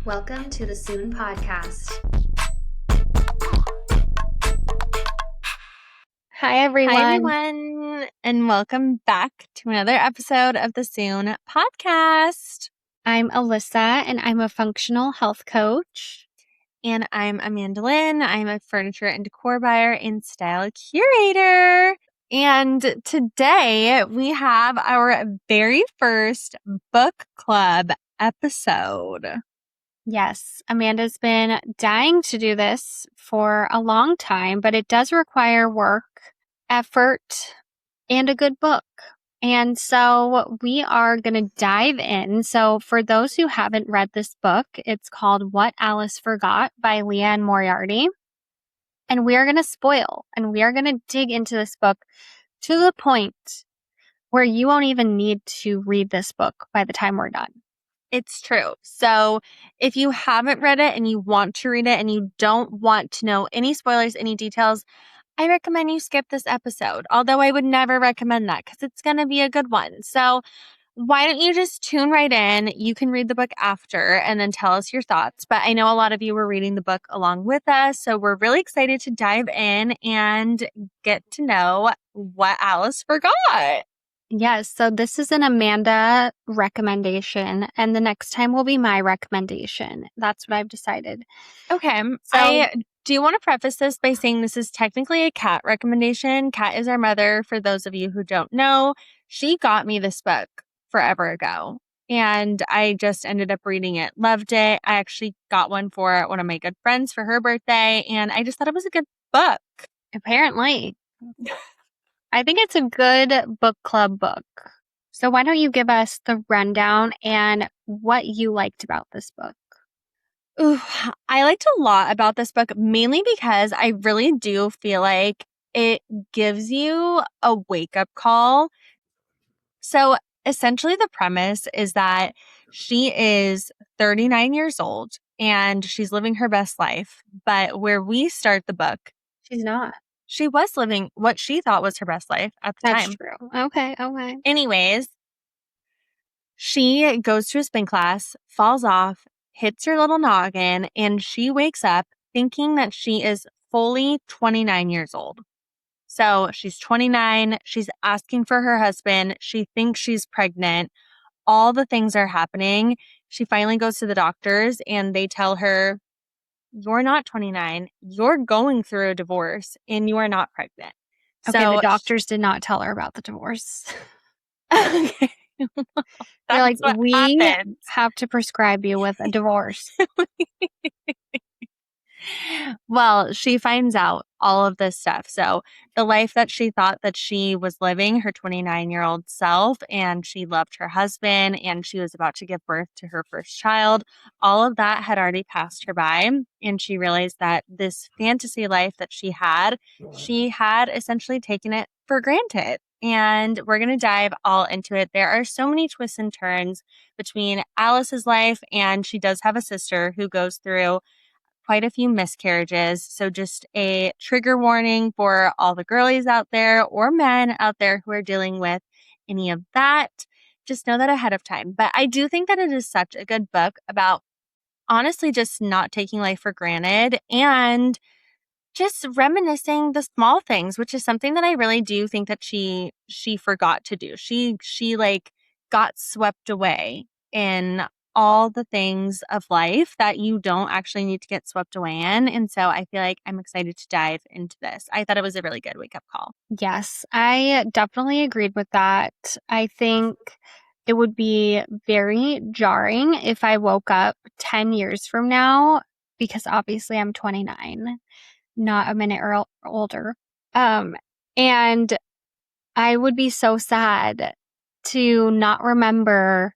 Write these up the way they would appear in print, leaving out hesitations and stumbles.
Welcome to the Soon Podcast. Hi, everyone, and welcome back to another episode of the Soon Podcast. I'm Alyssa, and I'm a functional health coach. And I'm Amanda Lynn. I'm a furniture and decor buyer and style curator. And today we have our very first book club episode. Yes, Amanda's been dying to do this for a long time, but it does require work, effort, and a good book. And so we are going to dive in. So for those who haven't read this book, it's called What Alice Forgot by Liane Moriarty. And we are going to spoil, and we are going to dig into this book to the point where you won't even need to read this book by the time we're done. It's true. So if you haven't read it and you want to read it and you don't want to know any spoilers, any details, I recommend you skip this episode. Although I would never recommend that because it's going to be a good one. So why don't you just tune right in? You can read the book after and then tell us your thoughts. But I know a lot of you were reading the book along with us. So we're really excited to dive in and get to know what Alice forgot. Yes, so this is an Amanda recommendation, and the next time will be my recommendation. That's what I've decided. Okay. I do want to preface this by saying this is technically a Kat recommendation. Kat is our mother, for those of you who don't know. She got me this book forever ago, and I just ended up reading it. Loved it. I actually got one for one of my good friends for her birthday, and I just thought it was a good book. Apparently. I think it's a good book club book. So why don't you give us the rundown and what you liked about this book? Ooh, I liked a lot about this book, mainly because I really do feel like it gives you a wake-up call. So essentially the premise is that she is 39 years old and she's living her best life. But where we start the book, She's not. she was living what she thought was her best life at the time. That's true. Okay. Anyways, she goes to a spin class, falls off, hits her little noggin, and she wakes up thinking that she is fully 29 years old. So she's 29. She's asking for her husband. She thinks she's pregnant. All the things are happening. She finally goes to the doctors and they tell her, you're not 29. You're going through a divorce and you are not pregnant. Okay, So the doctors did not tell her about the divorce. Okay. They're like, we happens. have to prescribe you with a divorce. Well, she finds out all of this stuff. So the life that she thought that she was living, her 29-year-old self, and she loved her husband, and she was about to give birth to her first child, all of that had already passed her by. And she realized that this fantasy life that she had essentially taken it for granted. And we're going to dive all into it. There are so many twists and turns between Alice's life, and she does have a sister who goes through quite a few miscarriages. So just a trigger warning for all the girlies out there or men out there who are dealing with any of that. Just know that ahead of time. But I do think that it is such a good book about honestly just not taking life for granted and just reminiscing the small things, which is something that I really do think that she forgot to do. She like got swept away in all the things of life that you don't actually need to get swept away in. And so I feel like I'm excited to dive into this. I thought it was a really good wake-up call. Yes, I definitely agreed with that. I think it would be very jarring if I woke up 10 years from now, because obviously I'm 29, not a minute older. And I would be so sad to not remember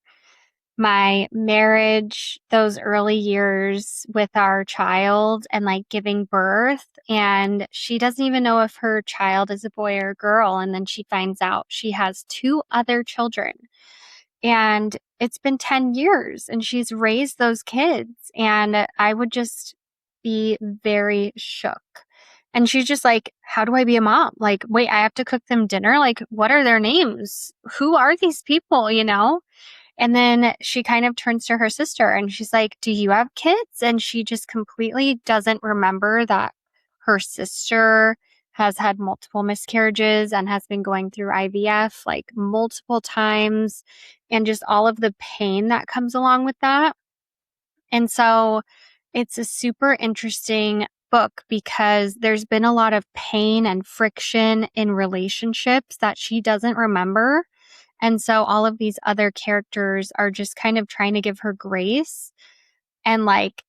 my marriage, those early years with our child and like giving birth. And she doesn't even know if her child is a boy or a girl. And then she finds out she has 2 other children. And it's been 10 years and she's raised those kids. And I would just be very shook. And she's just like, how do I be a mom? Like, wait, I have to cook them dinner? Like, what are their names? Who are these people, you know? And then she kind of turns to her sister and she's like, "Do you have kids?" And she just completely doesn't remember that her sister has had multiple miscarriages and has been going through IVF like multiple times, and just all of the pain that comes along with that. And so it's a super interesting book because there's been a lot of pain and friction in relationships that she doesn't remember. And so all of these other characters are just kind of trying to give her grace and like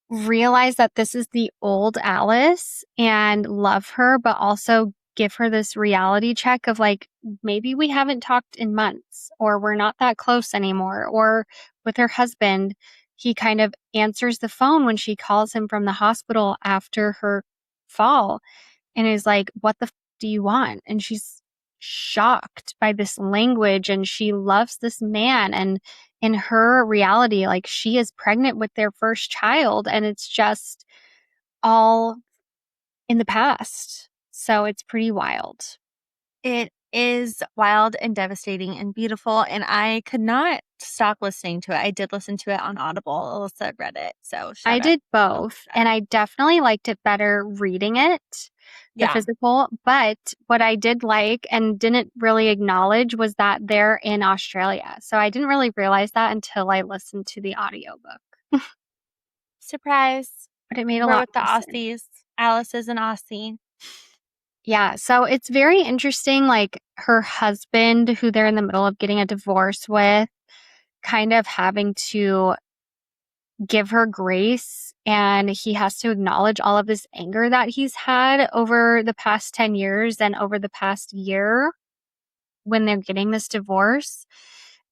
realize that this is the old Alice and love her, but also give her this reality check of like, maybe we haven't talked in months, or we're not that close anymore. Or with her husband, he kind of answers the phone when she calls him from the hospital after her fall and is like, "What the do you want?" And she's shocked by this language, and she loves this man. And in her reality, like, she is pregnant with their first child, and it's just all in the past. So it's pretty wild. It is wild and devastating and beautiful, and I could not stop listening to it. I did listen to it on Audible. Alyssa read it, so shout I out did to both, that. and I definitely liked it better reading it, the Yeah. physical. But what I did like and didn't really acknowledge was that they're in Australia. So I didn't really realize that until I listened to the audiobook. Surprise. But it made a We're lot with the more sense. Aussies. Alice is an Aussie. Yeah, so it's very interesting, like, her husband, who they're in the middle of getting a divorce with, kind of having to give her grace, and he has to acknowledge all of this anger that he's had over the past 10 years and over the past year when they're getting this divorce.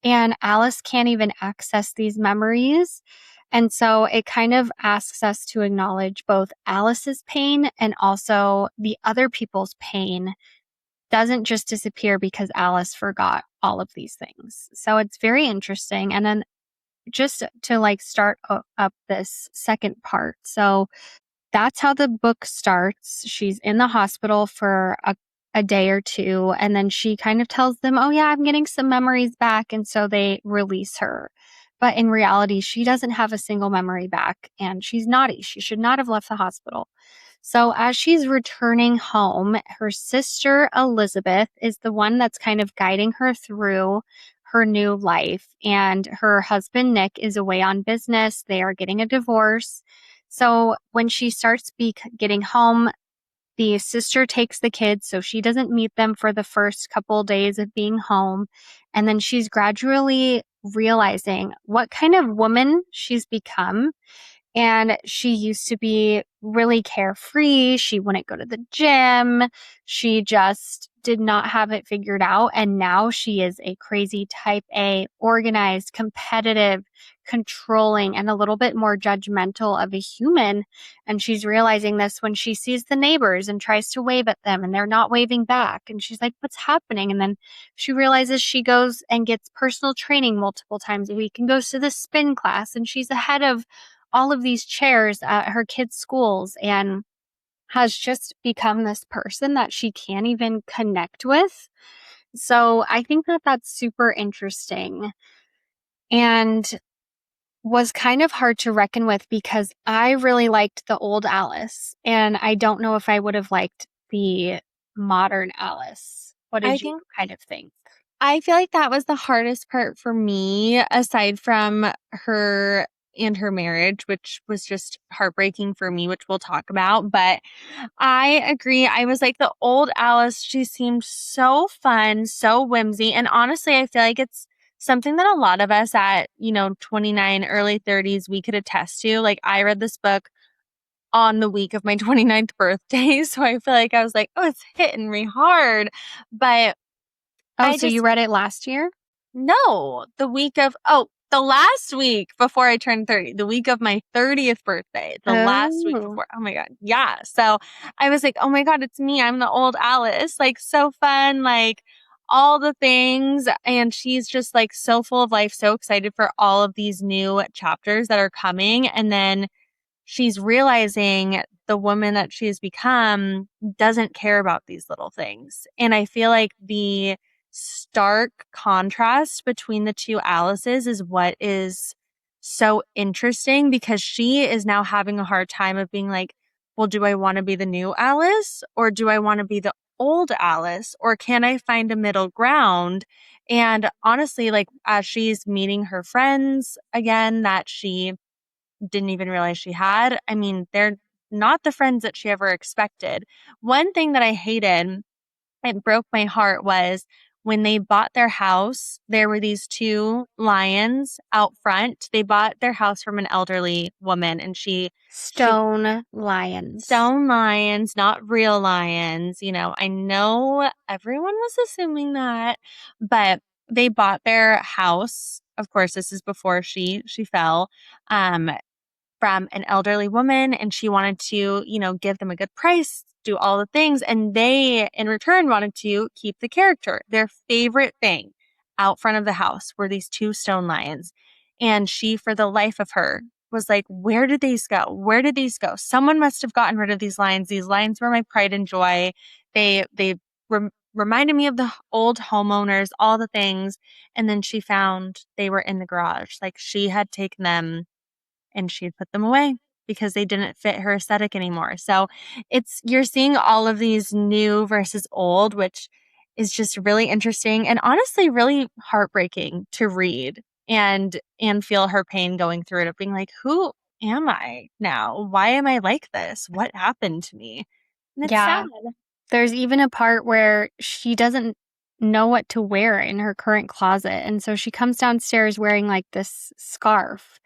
And Alice can't even access these memories. And so it kind of asks us to acknowledge both Alice's pain and also the other people's pain doesn't just disappear because Alice forgot all of these things. So it's very interesting. And then just to like start up this second part. So that's how the book starts. She's in the hospital for a day or two, and then she kind of tells them, "Oh, yeah, I'm getting some memories back." And so they release her. But in reality, she doesn't have a single memory back, and she's naughty. She should not have left the hospital. So as she's returning home, her sister Elizabeth is the one that's kind of guiding her through her new life. And her husband, Nick, is away on business. They are getting a divorce. So when she starts getting home, the sister takes the kids, so she doesn't meet them for the first couple days of being home. And then she's gradually realizing what kind of woman she's become. And she used to be really carefree. She wouldn't go to the gym. She just did not have it figured out. And now she is a crazy type A, organized, competitive, controlling, and a little bit more judgmental of a human. And she's realizing this when she sees the neighbors and tries to wave at them and they're not waving back. And she's like, "What's happening?" And then she realizes she goes and gets personal training multiple times a week and goes to the spin class. And she's ahead of all of these chairs at her kids' schools and has just become this person that she can't even connect with. So I think that that's super interesting and was kind of hard to reckon with because I really liked the old Alice, and I don't know if I would have liked the modern Alice. What I did you think kind of think? I feel like that was the hardest part for me, aside from her and her marriage, which was just heartbreaking for me, which we'll talk about. But I agree. I was like the old Alice, she seemed so fun, so whimsy. And honestly, I feel like it's something that a lot of us at, 29, early 30s, we could attest to. Like, I read this book on the week of my 29th birthday. So I feel like I was like, oh, it's hitting me hard. But Oh, I so you just read it last year? no, the last week before I turned 30, the week of my 30th birthday, the last week Oh. before. Oh my God. Yeah. So I was like, oh my God, it's me. I'm the old Alice. Like, so fun, like all the things. And she's just like so full of life, so excited for all of these new chapters that are coming. And then she's realizing the woman that she has become doesn't care about these little things. And I feel like the stark contrast between the two Alices is what is so interesting, because she is now having a hard time of being like, well, do I want to be the new Alice, or do I want to be the old Alice, or can I find a middle ground? And honestly, like, as she's meeting her friends again that she didn't even realize she had, I mean, they're not the friends that she ever expected. One thing that I hated, it broke my heart, was when they bought their house, there were these two lions out front. They bought their house from an elderly woman, and she Stone lions. stone lions, not real lions. You know, I know everyone was assuming that, but they bought their house. Of course, this is before she fell. From an elderly woman, and she wanted to, you know, give them a good price, do all the things. And they, in return, wanted to keep the character. Their favorite thing out front of the house were these two stone lions. And she, for the life of her, was like, where did these go? Where did these go? Someone must have gotten rid of these lions. These lions were my pride and joy. They reminded me of the old homeowners, all the things. And then she found they were in the garage. Like, she had taken them and she'd put them away because they didn't fit her aesthetic anymore. So you're seeing all of these new versus old, which is just really interesting and honestly really heartbreaking to read and feel her pain going through it, of being like, who am I now? Why am I like this? What happened to me? And it's sad. There's even a part where she doesn't know what to wear in her current closet. And so she comes downstairs wearing like this scarf.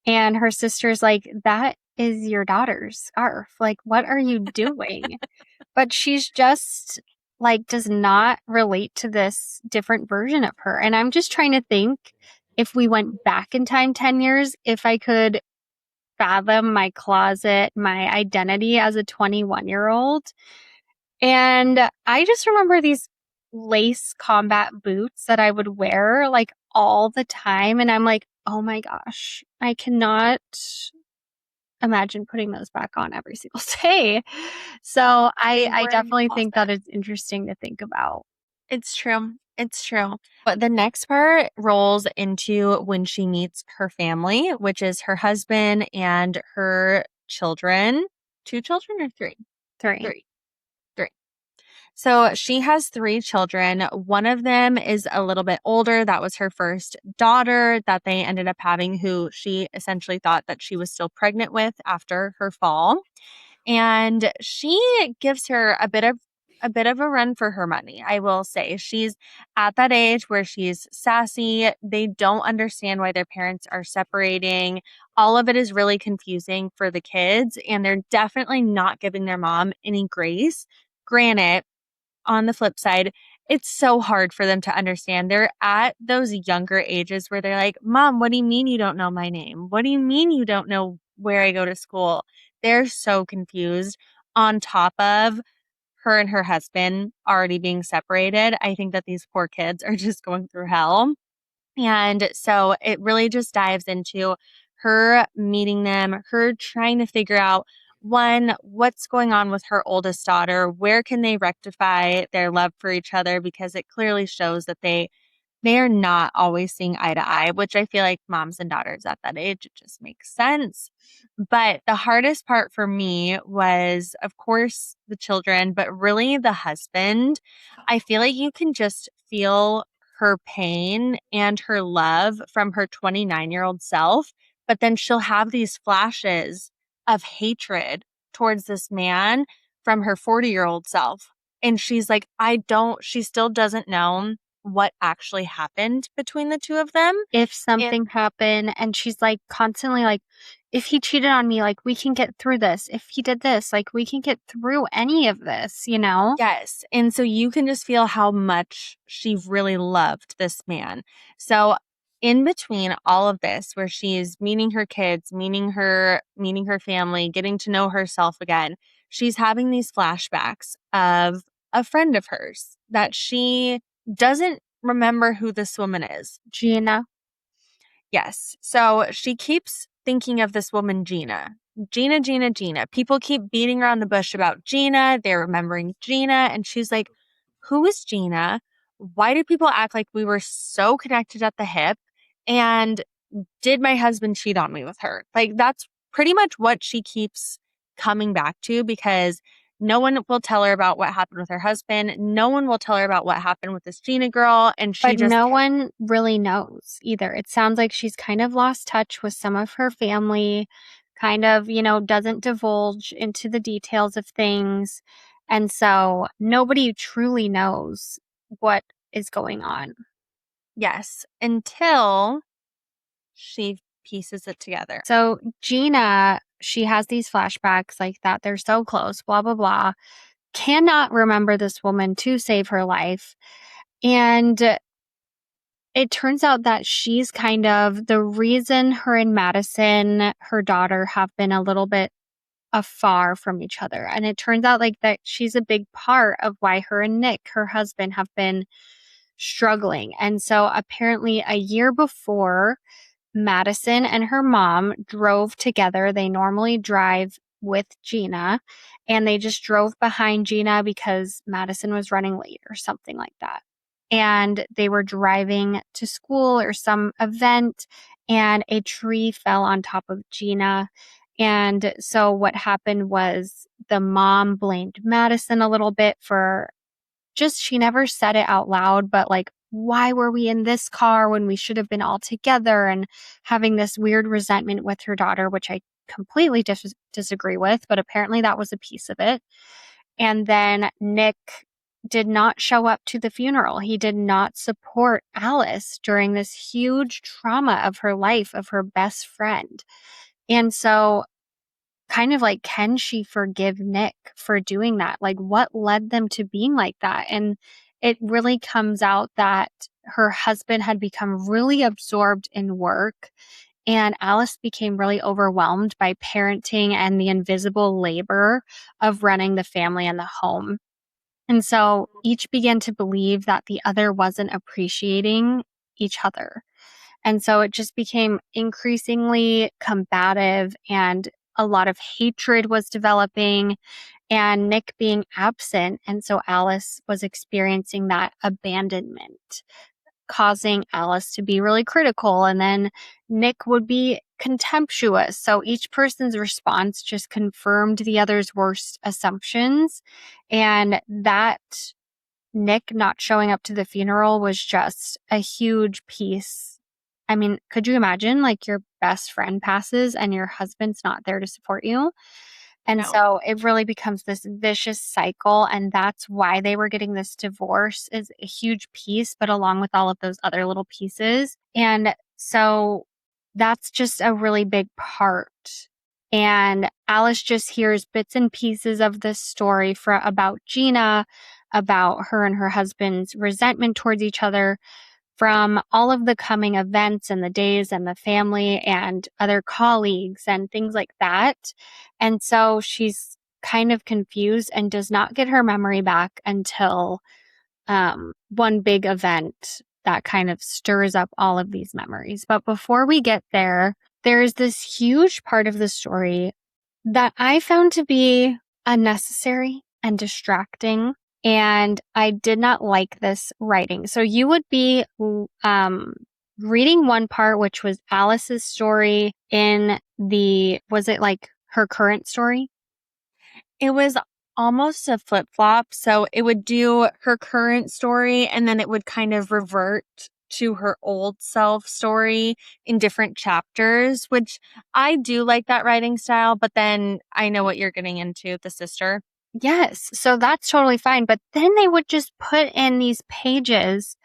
And her sister's like, that is your daughter's scarf. Like, what are you doing? But she's just like, does not relate to this different version of her. And I'm just trying to think, if we went back in time 10 years, if I could fathom my closet, my identity as a 21-year-old. And I just remember these lace combat boots that I would wear like all the time. And I'm like, oh my gosh, I cannot imagine putting those back on every single day. So I definitely think that it's interesting to think about. It's true. It's true. But the next part rolls into when she meets her family, which is her husband and her children. 2 children or 3? 3. 3. So she has 3 children. One of them is a little bit older. That was her first daughter that they ended up having, who she essentially thought that she was still pregnant with after her fall. And she gives her a bit of a run for her money, I will say. She's at that age where she's sassy. They don't understand why their parents are separating. All of it is really confusing for the kids, and they're definitely not giving their mom any grace. Granted, on the flip side, it's so hard for them to understand. They're at those younger ages where they're like, Mom, what do you mean you don't know my name? What do you mean you don't know where I go to school? They're so confused, on top of her and her husband already being separated. I think that these poor kids are just going through hell. And so it really just dives into her meeting them, her trying to figure out, one, what's going on with her oldest daughter? Where can they rectify their love for each other? Because it clearly shows that they are not always seeing eye to eye, which I feel like moms and daughters at that age, it just makes sense. But the hardest part for me was, of course, the children, but really the husband. I feel like you can just feel her pain and her love from her 29-year-old self, but then she'll have these flashes of hatred towards this man from her 40-year-old self. And she's like, she still doesn't know what actually happened between the two of them. If something happened, and she's like constantly like, if he cheated on me, like, we can get through this. If he did this, like, we can get through any of this, you know? Yes. And so you can just feel how much she really loved this man. So in between all of this, where she's meeting her kids, meeting her family, getting to know herself again, she's having these flashbacks of a friend of hers that she doesn't remember who this woman is. Gina. Yes. So she keeps thinking of this woman, Gina. Gina, Gina, Gina. People keep beating around the bush about Gina. They're remembering Gina. And she's like, who is Gina? why do people act like we were so connected at the hip? And did my husband cheat on me with her? Like, that's pretty much what she keeps coming back to, because no one will tell her about what happened with her husband. No one will tell her about what happened with this Gina girl. And she But just, no one really knows either. It sounds like she's kind of lost touch with some of her family, kind of, doesn't divulge into the details of things. And so nobody truly knows what is going on. yes, until she pieces it together. So Gina, she has these flashbacks like that. They're so close, blah, blah, blah. Cannot remember this woman to save her life. And it turns out that she's kind of the reason her and Madison, her daughter, have been a little bit afar from each other. And it turns out like that she's a big part of why her and Nick, her husband, have been struggling. And so apparently a year before, Madison and her mom drove together. They normally drive with Gina, and they just drove behind Gina because Madison was running late or something like that. And they were driving to school or some event, and a tree fell on top of Gina. And so what happened was the mom blamed Madison a little bit for just, she never said it out loud, but like, why were we in this car when we should have been all together, and having this weird resentment with her daughter, which I completely disagree with, but apparently that was a piece of it. And then Nick did not show up to the funeral. He did not support Alice during this huge trauma of her life, of her best friend. And so kind of like, can she forgive Nick for doing that? Like, what led them to being like that? And it really comes out that her husband had become really absorbed in work, and Alice became really overwhelmed by parenting and the invisible labor of running the family and the home. And so each began to believe that the other wasn't appreciating each other. And so it just became increasingly combative, and a lot of hatred was developing, and Nick being absent. And so Alice was experiencing that abandonment, causing Alice to be really critical. And then Nick would be contemptuous. So each person's response just confirmed the other's worst assumptions. And that Nick not showing up to the funeral was just a huge piece. I mean, could you imagine like your best friend passes and your husband's not there to support you? And No. so it really becomes this vicious cycle. And that's why they were getting this divorce, is a huge piece, but along with all of those other little pieces. And so that's just a really big part. And Alice just hears bits and pieces of this story about Gina, about her and her husband's resentment towards each other, from all of the coming events and the days and the family and other colleagues and things like that. And so she's kind of confused and does not get her memory back until one big event that kind of stirs up all of these memories. But before we get there, there's this huge part of the story that I found to be unnecessary and distracting. And I did not like this writing. So you would be reading one part, which was Alice's story was it like her current story? It was almost a flip flop. So it would do her current story, and then it would kind of revert to her old self story in different chapters, which I do like that writing style. But then I know what you're getting into, the sister. Yes. So that's totally fine. But then they would just put in these pages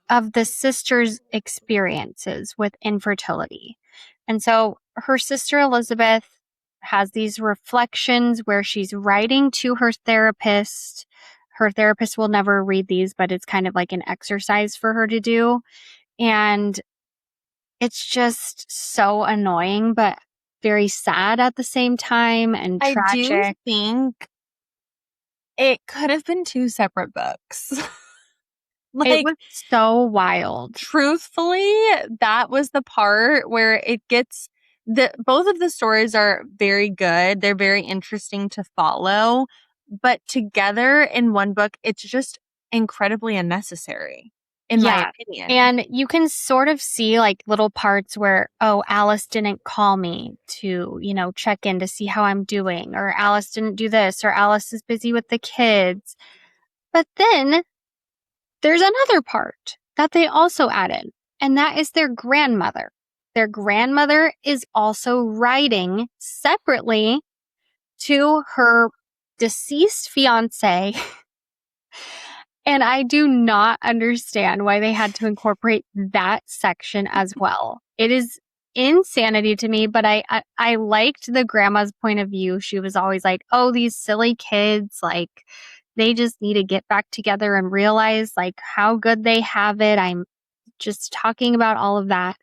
of the sister's experiences with infertility. And so her sister Elizabeth has these reflections where she's writing to her therapist. Her therapist will never read these, but it's kind of like an exercise for her to do. And it's just so annoying, but very sad at the same time, and tragic. I do think it could have been two separate books. It was so wild. Truthfully, that was the part where it gets both of the stories are very good. They're very interesting to follow, but together in one book, it's just incredibly unnecessary, in my opinion. And you can sort of see like little parts where, oh, Alice didn't call me to, check in to see how I'm doing, or Alice didn't do this, or Alice is busy with the kids. But then there's another part that they also added, and that is their grandmother. Their grandmother is also writing separately to her deceased fiance. And I do not understand why they had to incorporate that section as well. It is insanity to me, but I liked the grandma's point of view. She was always like, oh, these silly kids, like, they just need to get back together and realize like how good they have it. I'm just talking about all of that.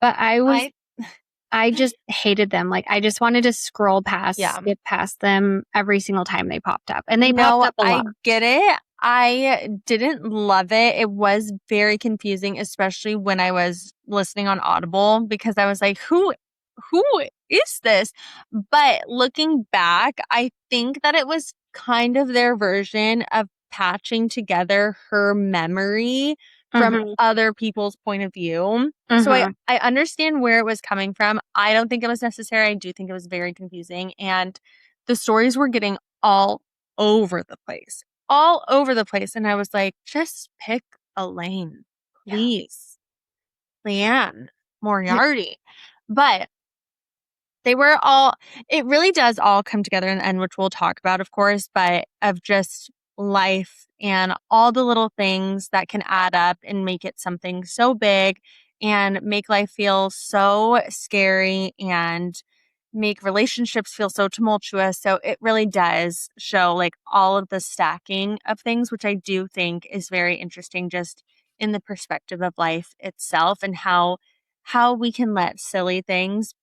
But I just hated them. Like, I just wanted to scroll past, skip past them every single time they popped up. And they popped up a lot. I get it. I didn't love it. It was very confusing, especially when I was listening on Audible, because I was like, who is this? But looking back, I think that it was kind of their version of patching together her memory from other people's point of view. So I understand where it was coming from. I don't think it was necessary. I do think it was very confusing. And the stories were getting all over the place. And I was like, just pick a lane, please. Liane Moriarty. But they were all, it really does all come together in the end, which we'll talk about, of course, but of just life and all the little things that can add up and make it something so big and make life feel so scary and make relationships feel so tumultuous. So it really does show like all of the stacking of things, which I do think is very interesting just in the perspective of life itself and how we can let silly things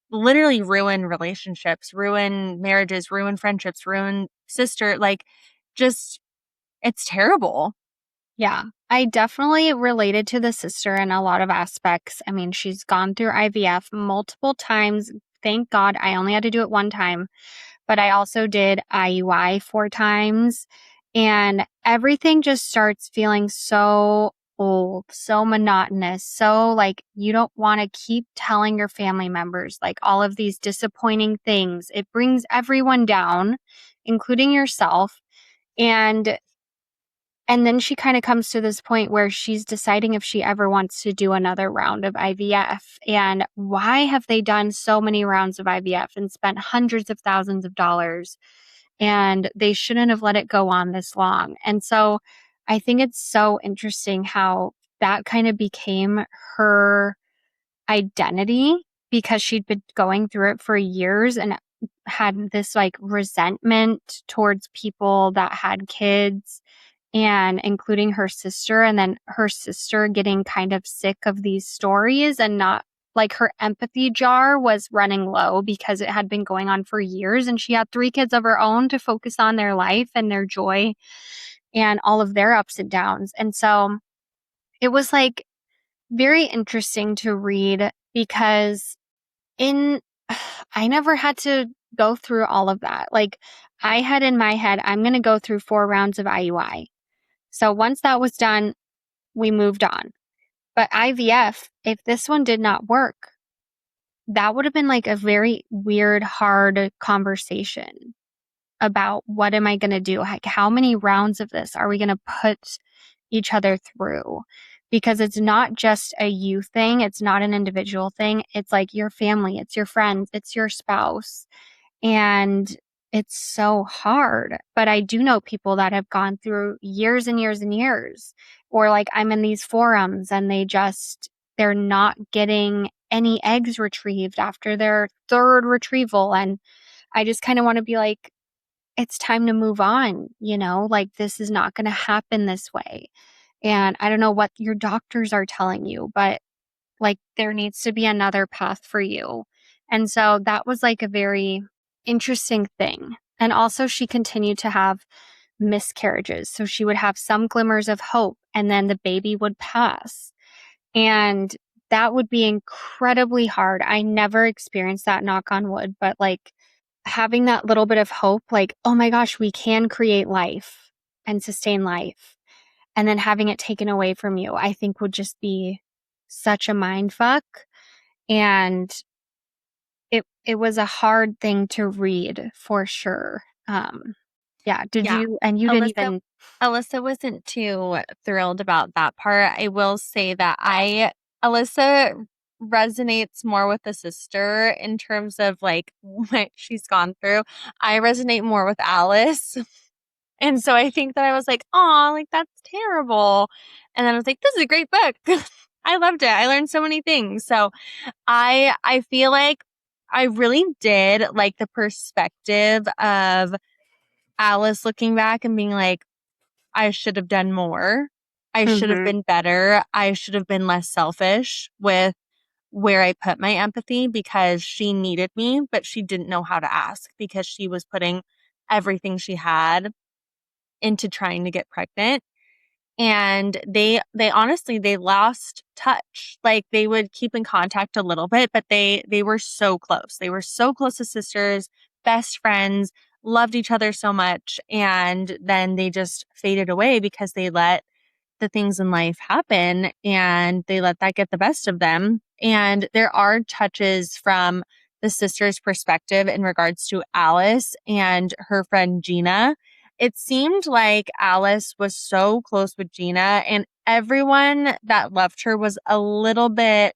literally ruin relationships, ruin marriages, ruin friendships, ruin like just it's terrible. Yeah, I definitely related to the sister in a lot of aspects. I mean, she's gone through IVF multiple times. Thank God I only had to do it one time, but I also did IUI 4 times, and everything just starts feeling so old, so monotonous, so like you don't want to keep telling your family members like all of these disappointing things. It brings everyone down, including yourself. And then she kind of comes to this point where she's deciding if she ever wants to do another round of IVF. And why have they done so many rounds of IVF and spent hundreds of thousands of dollars? And they shouldn't have let it go on this long. And so I think it's so interesting how that kind of became her identity, because she'd been going through it for years and had this like resentment towards people that had kids, and including her sister, and then her sister getting kind of sick of these stories, and not like her empathy jar was running low because it had been going on for years, and she had 3 kids of her own to focus on their life and their joy and all of their ups and downs. And so it was like very interesting to read, because I never had to go through all of that. Like, I had in my head, I'm going to go through 4 rounds of IUI. So once that was done, we moved on. But IVF, if this one did not work, that would have been like a very weird, hard conversation about what am I going to do? Like, how many rounds of this are we going to put each other through? Because it's not just a you thing. It's not an individual thing. It's like your family, it's your friends, it's your spouse. And it's so hard. But I do know people that have gone through years and years and years, or like I'm in these forums and they're not getting any eggs retrieved after their 3rd retrieval. And I just kind of want to be like, it's time to move on, like this is not going to happen this way. And I don't know what your doctors are telling you, but like there needs to be another path for you. And so that was like a very interesting thing. And also she continued to have miscarriages. So she would have some glimmers of hope, and then the baby would pass. And that would be incredibly hard. I never experienced that, knock on wood, but like having that little bit of hope, like, oh my gosh, we can create life and sustain life. and then having it taken away from you, I think would just be such a mind fuck. And it was a hard thing to read for sure. Yeah. Did Yeah. you, and you didn't Alyssa even, Alyssa wasn't too thrilled about that part. I will say that Alyssa resonates more with the sister in terms of like what she's gone through. I resonate more with Alice. And so I think that I was like, oh, like that's terrible. And then I was like, this is a great book. I loved it. I learned so many things. So I feel like I really did like the perspective of Alice looking back and being like, I should have done more. I should have Mhm. been better. I should have been less selfish with where I put my empathy because she needed me, but she didn't know how to ask because she was putting everything she had into trying to get pregnant. And they honestly, they lost touch. Like they would keep in contact a little bit, but they were so close. They were so close as sisters, best friends, loved each other so much. And then they just faded away because they let the things in life happen and they let that get the best of them. And there are touches from the sister's perspective in regards to Alice and her friend Gina. It seemed like Alice was so close with Gina, and everyone that loved her was a little bit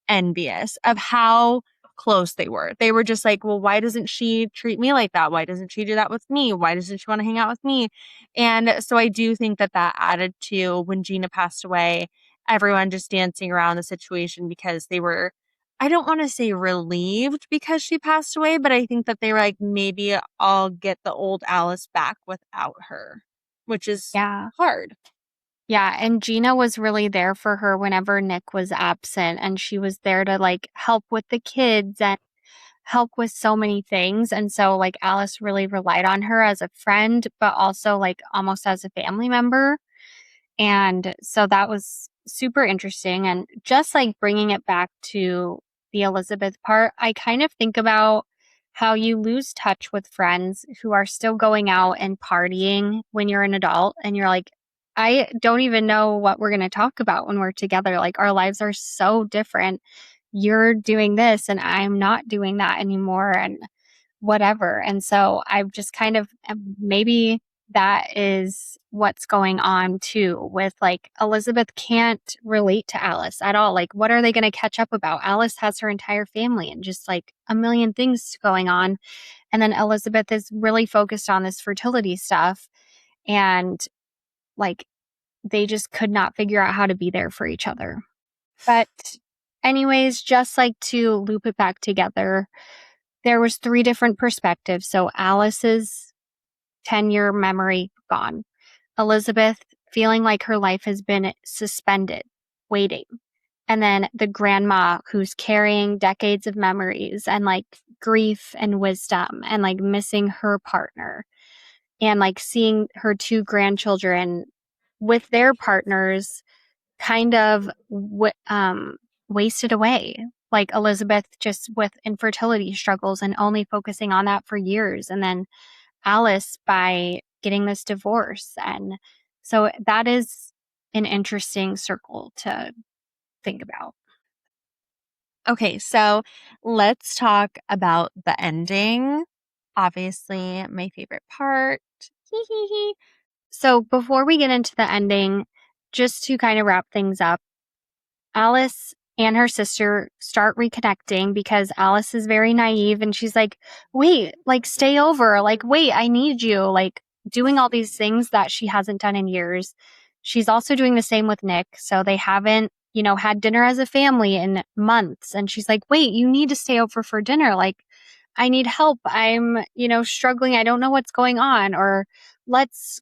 envious of how close they were. They were just like, well, why doesn't she treat me like that? Why doesn't she do that with me? Why doesn't she want to hang out with me? And so I do think that that added to when Gina passed away, everyone just dancing around the situation because they were, I don't want to say relieved because she passed away, but I think that they were like, maybe I'll get the old Alice back without her, which is yeah. hard. Yeah, and Gina was really there for her whenever Nick was absent, and she was there to like help with the kids and help with so many things. And so like Alice really relied on her as a friend, but also like almost as a family member. And so that was super interesting. And just like bringing it back to the Elizabeth part, I kind of think about how you lose touch with friends who are still going out and partying when you're an adult. And you're like, I don't even know what we're going to talk about when we're together. Like our lives are so different. You're doing this and I'm not doing that anymore. And whatever. And so I've just kind of maybe that is what's going on too with like Elizabeth can't relate to Alice at all. Like, what are they going to catch up about? Alice has her entire family and just like a million things going on. And then Elizabeth is really focused on this fertility stuff. And like, they just could not figure out how to be there for each other. But, anyways, just like to loop it back together, there was 3 different perspectives. So Alice's 10-year memory gone. Elizabeth feeling like her life has been suspended, waiting. And then the grandma who's carrying decades of memories and like grief and wisdom and like missing her partner and like seeing her 2 grandchildren with their partners kind of wasted away. Like Elizabeth just with infertility struggles and only focusing on that for years. And then Alice by getting this divorce. And so that is an interesting circle to think about. Okay, so let's talk about the ending. Obviously, my favorite part. Hee hee hee. So before we get into the ending, just to kind of wrap things up, Alice and her sister start reconnecting because Alice is very naive and she's like, wait, like stay over. Like, wait, I need you. Like doing all these things that she hasn't done in years. She's also doing the same with Nick. So they haven't, had dinner as a family in months. And she's like, wait, you need to stay over for dinner. Like, I need help. I'm, struggling. I don't know what's going on. Or let's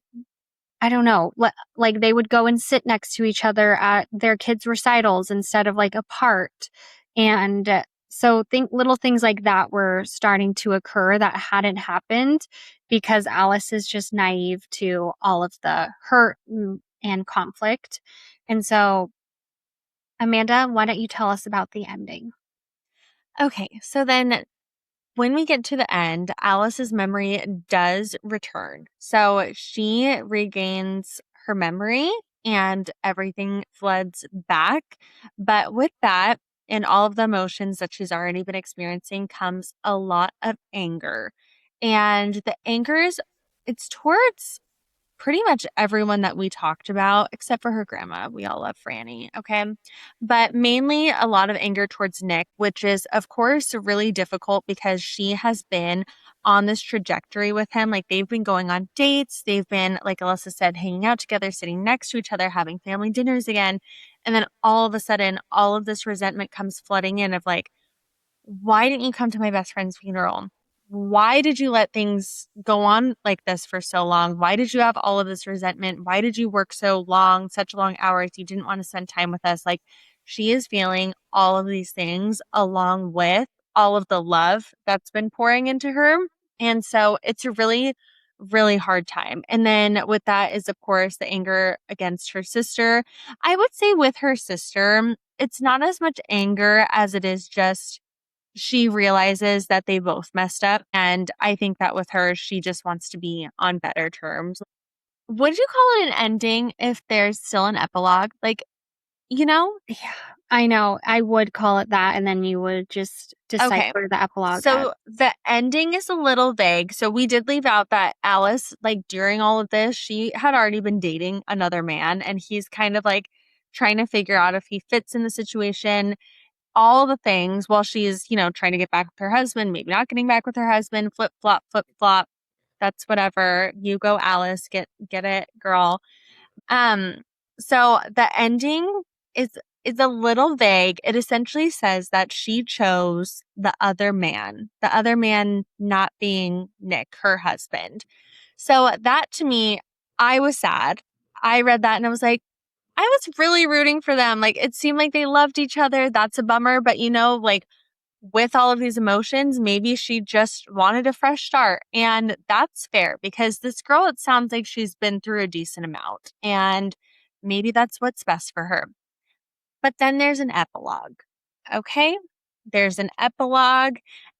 I don't know, like they would go and sit next to each other at their kids' recitals instead of like apart. And so think little things like that were starting to occur that hadn't happened because Alice is just naive to all of the hurt and conflict. And so, Amanda, why don't you tell us about the ending? Okay, so then when we get to the end, Alice's memory does return. So she regains her memory and everything floods back. But with that and all of the emotions that she's already been experiencing comes a lot of anger. And the anger it's towards pretty much everyone that we talked about, except for her grandma. We all love Franny, okay? But mainly a lot of anger towards Nick, which is, of course, really difficult because she has been on this trajectory with him. Like, they've been going on dates. They've been, like Alyssa said, hanging out together, sitting next to each other, having family dinners again. And then all of a sudden, all of this resentment comes flooding in of like, why didn't you come to my best friend's funeral? Why did you let things go on like this for so long? Why did you have all of this resentment? Why did you work so long, such long hours? You didn't want to spend time with us. Like, she is feeling all of these things along with all of the love that's been pouring into her. And so it's a really, really hard time. And then with that is, of course, the anger against her sister. I would say with her sister, it's not as much anger as it is just she realizes that they both messed up. And I think that with her, she just wants to be on better terms. Would you call it an ending if there's still an epilogue? Like, you know? Yeah, I know. I would call it that, and then you would just Okay. decipher the epilogue. So the ending is a little vague. So we did leave out that Alice, like during all of this, she had already been dating another man, and he's kind of like trying to figure out if he fits in the situation, all the things while she's, trying to get back with her husband, maybe not getting back with her husband, flip flop, flip flop. That's whatever. You go, Alice, get it, girl. Um, so the ending is is a little vague. It essentially says that she chose the other man not being Nick, her husband. So that to me, I was sad. I read that and I was like, I was really rooting for them. Like, it seemed like they loved each other. That's a bummer. But, like, with all of these emotions, maybe she just wanted a fresh start. And that's fair because this girl, it sounds like she's been through a decent amount. And maybe that's what's best for her. But then there's an epilogue. Okay. There's an epilogue.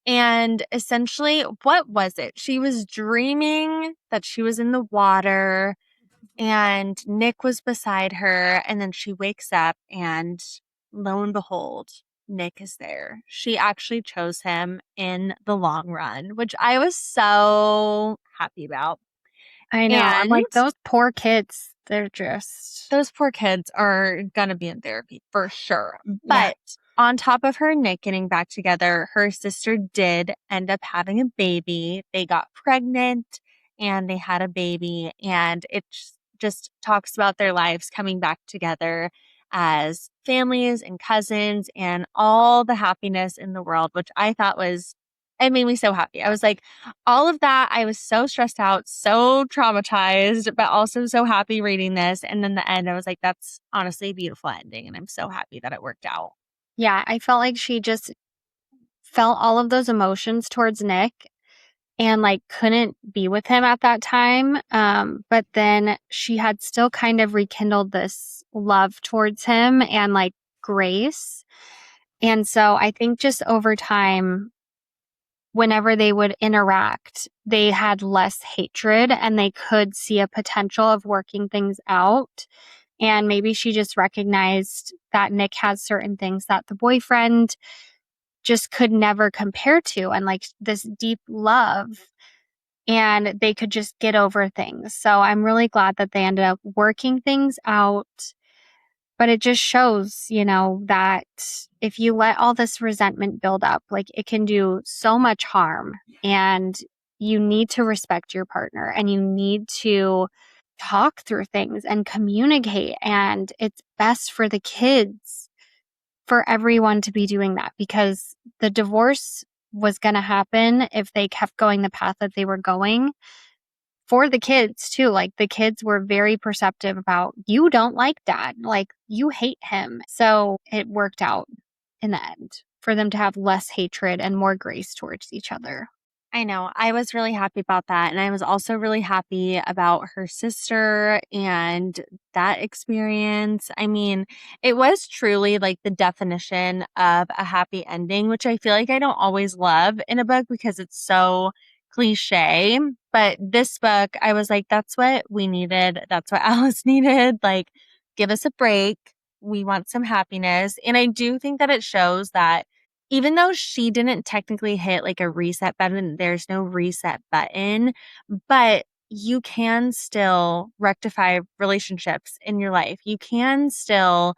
And essentially, what was it? She was dreaming that she was in the water and Nick was beside her, and then she wakes up, and lo and behold, Nick is there. She actually chose him in the long run, which I was so happy about. I know. I'm And like, those poor kids, they're just. those poor kids are going to be in therapy for sure. Yeah. But on top of her and Nick getting back together, her sister did end up having a baby. They got pregnant and they had a baby. And it just talks about their lives coming back together as families and cousins and all the happiness in the world, which I thought it made me so happy. I was like, all of that, I was so stressed out, so traumatized, but also so happy reading this. And then the end, I was like, that's honestly a beautiful ending. And I'm so happy that it worked out. Yeah, I felt like she just felt all of those emotions towards Nick and like couldn't be with him at that time. But then she had still kind of rekindled this love towards him and like grace. And so I think just over time, whenever they would interact, they had less hatred and they could see a potential of working things out. And maybe she just recognized that Nick has certain things that the boyfriend just could never compare to, and like this deep love, and they could just get over things. So I'm really glad that they ended up working things out. But it just shows, that if you let all this resentment build up, like it can do so much harm. And you need to respect your partner and you need to talk through things and communicate. And it's best for the kids for everyone to be doing that, because the divorce was going to happen if they kept going the path that they were going. For the kids too, like the kids were very perceptive about, you don't like dad, like you hate him. So it worked out in the end for them to have less hatred and more grace towards each other. I know. I was really happy about that. And I was also really happy about her sister and that experience. I mean, it was truly like the definition of a happy ending, which I feel like I don't always love in a book because it's so cliche. But this book, I was like, that's what we needed. That's what Alice needed. Like, give us a break. We want some happiness. And I do think that it shows that even though she didn't technically hit like a reset button, there's no reset button, but you can still rectify relationships in your life. You can still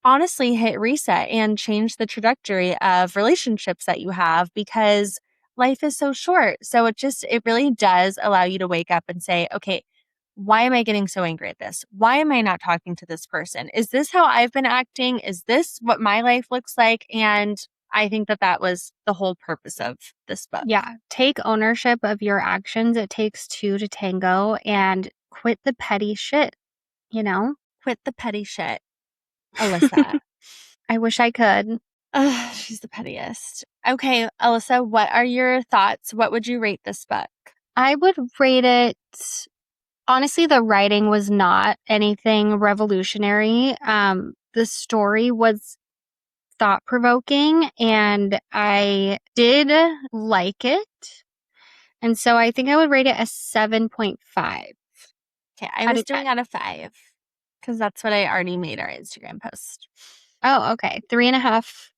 honestly hit reset and change the trajectory of relationships that you have because life is so short. So it really does allow you to wake up and say, okay, why am I getting so angry at this? Why am I not talking to this person? Is this how I've been acting? Is this what my life looks like? And I think that that was the whole purpose of this book. Yeah. Take ownership of your actions. It takes two to tango, and quit the petty shit, you know? Quit the petty shit, Alyssa. I wish I could. Ugh, she's the pettiest. Okay, Alyssa, what are your thoughts? What would you rate this book? I would rate it. Honestly, the writing was not anything revolutionary. The story was thought-provoking, and I did like it. And so I think I would rate it a 7.5. Okay, I Out was of doing 10. out of 5 because that's what I already made our Instagram post. Oh, okay. 3.5.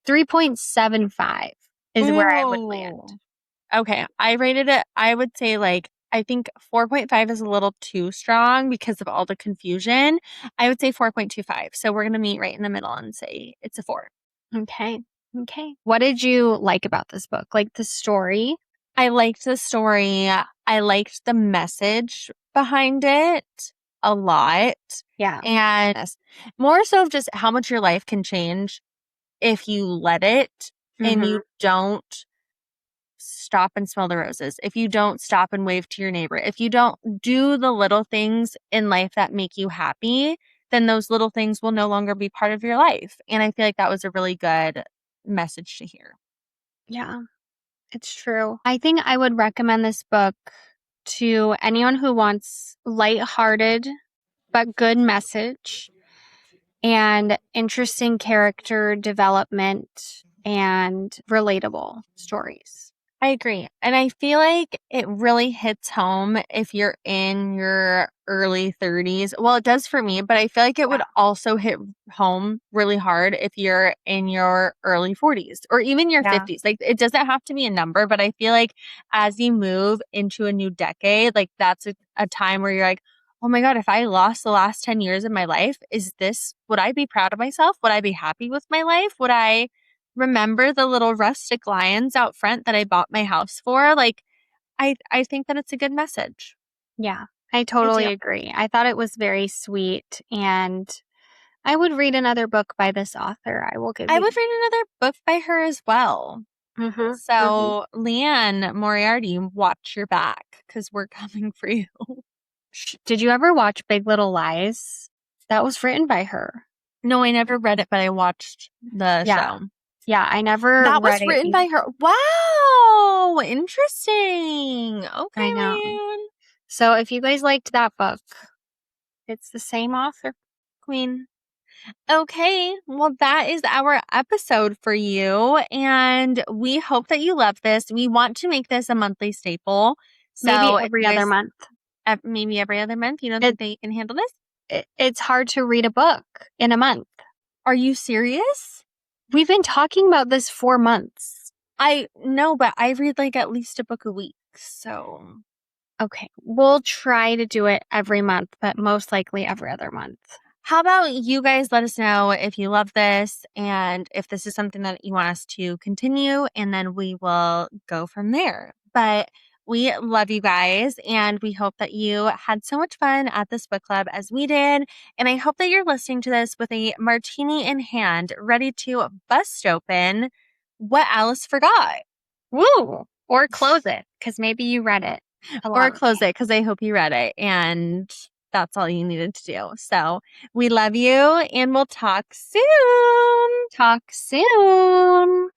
3.75 is where I would land. Ooh. Okay, I rated it, I would say I think 4.5 is a little too strong because of all the confusion. I would say 4.25. So we're going to meet right in the middle and say it's a 4. Okay. What did you like about this book? Like the story? I liked the story. I liked the message behind it a lot. Yeah. And more so of just how much your life can change if you let it and you don't stop and smell the roses. If you don't stop and wave to your neighbor, if you don't do the little things in life that make you happy, then those little things will no longer be part of your life. And I feel like that was a really good message to hear. Yeah, it's true. I think I would recommend this book to anyone who wants lighthearted but good message and interesting character development and relatable stories. I agree. And I feel like it really hits home if you're in your early 30s. Well, it does for me, but I feel like it would also hit home really hard if you're in your early 40s or even your 50s. Like it doesn't have to be a number, but I feel like as you move into a new decade, like that's a time where you're like, oh my God, if I lost the last 10 years of my life, would I be proud of myself? Would I be happy with my life? Would I remember the little rustic lions out front that I bought my house for? Like, I think that it's a good message. Yeah, I totally agree. I thought it was very sweet, and I would read another book by this author. I would read another book by her as well. So, Liane Moriarty, watch your back because we're coming for you. Did you ever watch Big Little Lies? That was written by her. No, I never read it, but I watched the show. Yeah, I never That was read written it. by her. Wow, interesting. Okay, I know. man. So if you guys liked that book, it's the same author. Queen. Okay, well, that is our episode for you. And we hope that you love this. We want to make this a monthly staple. So maybe every other month. Maybe every other month. You don't think that you can handle this? It's hard to read a book in a month. Are you serious? We've been talking about this for months. I know, but I read at least a book a week. So. Okay, we'll try to do it every month, but most likely every other month. How about you guys let us know if you love this and if this is something that you want us to continue, and then we will go from there. But we love you guys, and we hope that you had so much fun at this book club as we did. And I hope that you're listening to this with a martini in hand, ready to bust open what Alice forgot. Woo! Or close it, because maybe you read it. Or close it, because I hope you read it. And that's all you needed to do. So we love you, and we'll talk soon. Talk soon.